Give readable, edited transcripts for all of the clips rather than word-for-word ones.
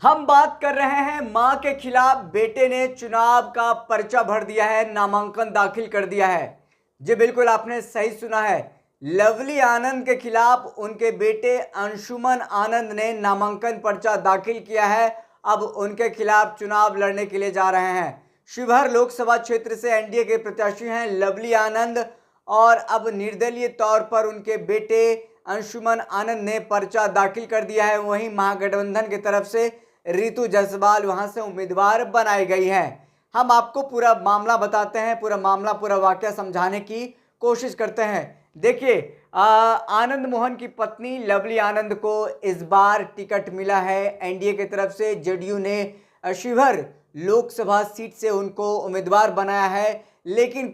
हम बात कर रहे हैं मां के खिलाफ बेटे ने चुनाव का पर्चा भर दिया है, नामांकन दाखिल कर दिया है। जी बिल्कुल, आपने सही सुना है। लवली आनंद के खिलाफ उनके बेटे अंशुमन आनंद ने नामांकन पर्चा दाखिल किया है। अब उनके खिलाफ चुनाव लड़ने के लिए जा रहे हैं। शिवहर लोकसभा क्षेत्र से एनडीए के प्रत्याशी हैं लवली आनंद और अब निर्दलीय तौर पर उनके बेटे अंशुमन आनंद ने पर्चा दाखिल कर दिया है। वहीं महागठबंधन की तरफ से रितु जायसवाल वहां से उम्मीदवार बनाई गई है। हम आपको पूरा मामला बताते हैं, पूरा वाकया समझाने की कोशिश करते हैं। देखिए, आनंद मोहन की पत्नी लवली आनंद को इस बार टिकट मिला है एनडीए की तरफ से। जेडीयू ने शिवहर लोकसभा सीट से उनको उम्मीदवार बनाया है। लेकिन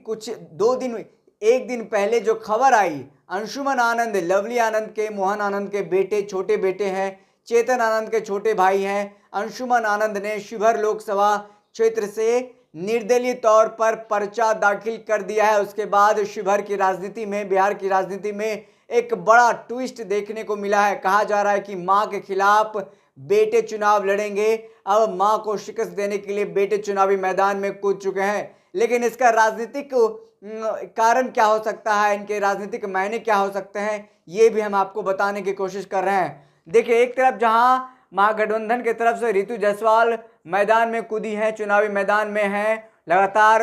एक दिन पहले जो खबर आई, अंशुमन आनंद लवली आनंद के, मोहन आनंद के बेटे, छोटे बेटे हैं, चेतन आनंद के छोटे भाई हैं। अंशुमन आनंद ने शिवहर लोकसभा क्षेत्र से निर्दलीय तौर पर पर्चा दाखिल कर दिया है। उसके बाद शिवहर की राजनीति में, बिहार की राजनीति में एक बड़ा ट्विस्ट देखने को मिला है। कहा जा रहा है कि मां के खिलाफ बेटे चुनाव लड़ेंगे। अब मां को शिकस्त देने के लिए बेटे चुनावी मैदान में कूद चुके हैं। लेकिन इसका राजनीतिक कारण क्या हो सकता है, इनके राजनीतिक मायने क्या हो सकते हैं, ये भी हम आपको बताने की कोशिश कर रहे हैं। देखिए, एक तरफ जहां महागठबंधन की तरफ से रितु जायसवाल मैदान में कूदी हैं, चुनावी मैदान में हैं, लगातार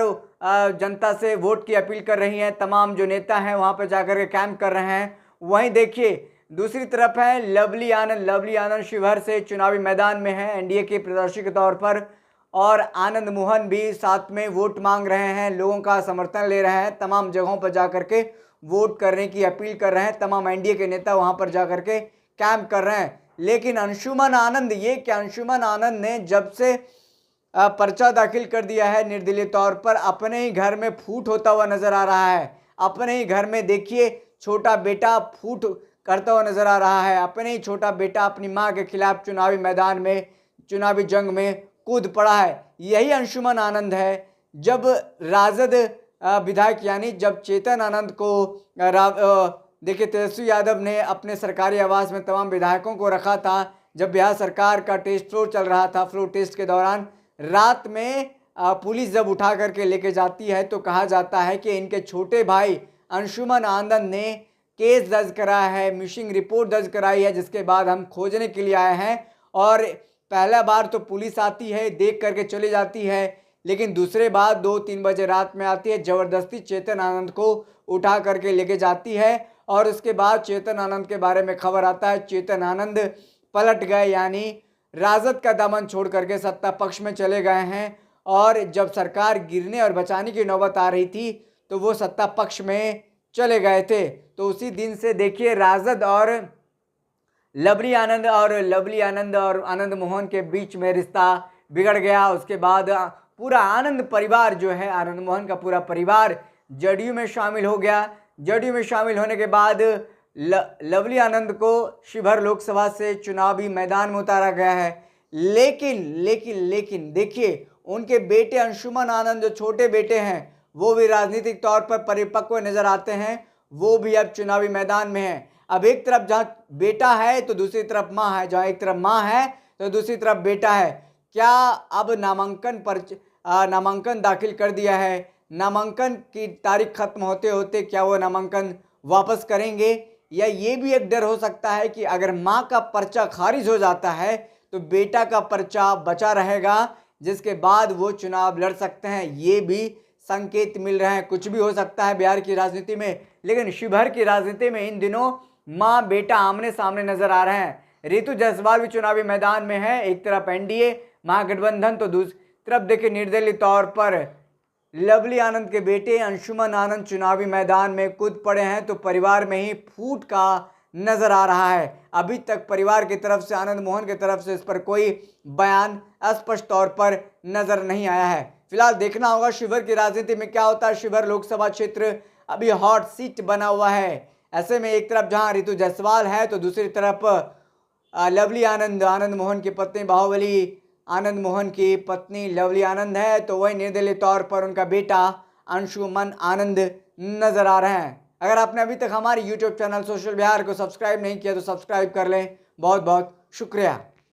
जनता से वोट की अपील कर रही हैं, तमाम जो नेता हैं वहां पर जाकर के कैंप कर रहे हैं। वहीं देखिए, दूसरी तरफ है लवली आनंद शिवहर से चुनावी मैदान में है एनडीए के प्रत्याशी के तौर पर, और आनंद मोहन भी साथ में वोट मांग रहे हैं, लोगों का समर्थन ले रहे हैं, तमाम जगहों पर जाकर के वोट करने की अपील कर रहे हैं। तमाम एनडीए के नेता वहां पर जाकर के कैंप कर रहे हैं। लेकिन अंशुमन आनंद ने जब से पर्चा दाखिल कर दिया है निर्दलीय तौर पर, अपने ही घर में फूट होता हुआ नजर आ रहा है। अपने ही घर में देखिए, छोटा बेटा फूट करता हुआ नजर आ रहा है। अपने ही छोटा बेटा अपनी मां के खिलाफ चुनावी मैदान में, चुनावी जंग में कूद पड़ा है। यही अंशुमन आनंद है। जब राजद विधायक यानी जब चेतन आनंद को देखिए, तेजस्वी यादव ने अपने सरकारी आवास में तमाम विधायकों को रखा था। जब बिहार सरकार का टेस्ट फ्लो चल रहा था, फ्लो टेस्ट के दौरान रात में पुलिस जब उठा करके लेके जाती है तो कहा जाता है कि इनके छोटे भाई अंशुमन आनंद ने केस दर्ज कराया है, मिसिंग रिपोर्ट दर्ज कराई है, जिसके बाद हम खोजने के लिए आए हैं। और पहला बार तो पुलिस आती है, देख करके चली जाती है, लेकिन दूसरे बार 2-3 बजे रात में आती है, ज़बरदस्ती चेतन आनंद को उठा करके लेके जाती है। और उसके बाद चेतन आनंद के बारे में खबर आता है, चेतन आनंद पलट गए, यानी राजद का दामन छोड़ करके सत्ता पक्ष में चले गए हैं। और जब सरकार गिरने और बचाने की नौबत आ रही थी तो वो सत्ता पक्ष में चले गए थे। तो उसी दिन से देखिए, राजद और लवली आनंद और आनंद मोहन के बीच में रिश्ता बिगड़ गया। उसके बाद पूरा आनंद परिवार जो है, आनंद मोहन का पूरा परिवार जेडीयू में शामिल हो गया। जेडीयू में शामिल होने के बाद लवली आनंद को शिवहर लोकसभा से चुनावी मैदान में उतारा गया है। लेकिन देखिए, उनके बेटे अंशुमन आनंद, जो छोटे बेटे हैं, वो भी राजनीतिक तौर पर परिपक्व नजर आते हैं। वो भी अब चुनावी मैदान में हैं। अब एक तरफ जहाँ बेटा है तो दूसरी तरफ माँ है, जहाँ एक तरफ माँ है तो दूसरी तरफ बेटा है। क्या अब नामांकन दाखिल कर दिया है, नामांकन की तारीख खत्म होते होते क्या वो नामांकन वापस करेंगे, या ये भी एक डर हो सकता है कि अगर मां का पर्चा खारिज हो जाता है तो बेटा का पर्चा बचा रहेगा, जिसके बाद वो चुनाव लड़ सकते हैं। ये भी संकेत मिल रहे हैं। कुछ भी हो सकता है बिहार की राजनीति में, लेकिन शिवहर की राजनीति में इन दिनों मां बेटा आमने सामने नजर आ रहे हैं। रितु जायसवाल भी चुनावी मैदान में है, एक तरफ एनडीए महागठबंधन, तो दूसरी तरफ देखिए निर्दलीय तौर पर लवली आनंद के बेटे अंशुमन आनंद चुनावी मैदान में कूद पड़े हैं। तो परिवार में ही फूट का नजर आ रहा है। अभी तक परिवार की तरफ से, आनंद मोहन की तरफ से इस पर कोई बयान स्पष्ट तौर पर नजर नहीं आया है। फिलहाल देखना होगा शिवहर की राजनीति में क्या होता है। शिवहर लोकसभा क्षेत्र अभी हॉट सीट बना हुआ है। ऐसे में एक तरफ जहां रितु जायसवाल है तो दूसरी तरफ लवली आनंद मोहन की पत्नी, बाहुबली आनंद मोहन की पत्नी लवली आनंद है, तो वही निर्दलीय तौर पर उनका बेटा अंशुमन आनंद नजर आ रहे हैं। अगर आपने अभी तक हमारे YouTube चैनल सोशल बिहार को सब्सक्राइब नहीं किया तो सब्सक्राइब कर लें। बहुत बहुत शुक्रिया।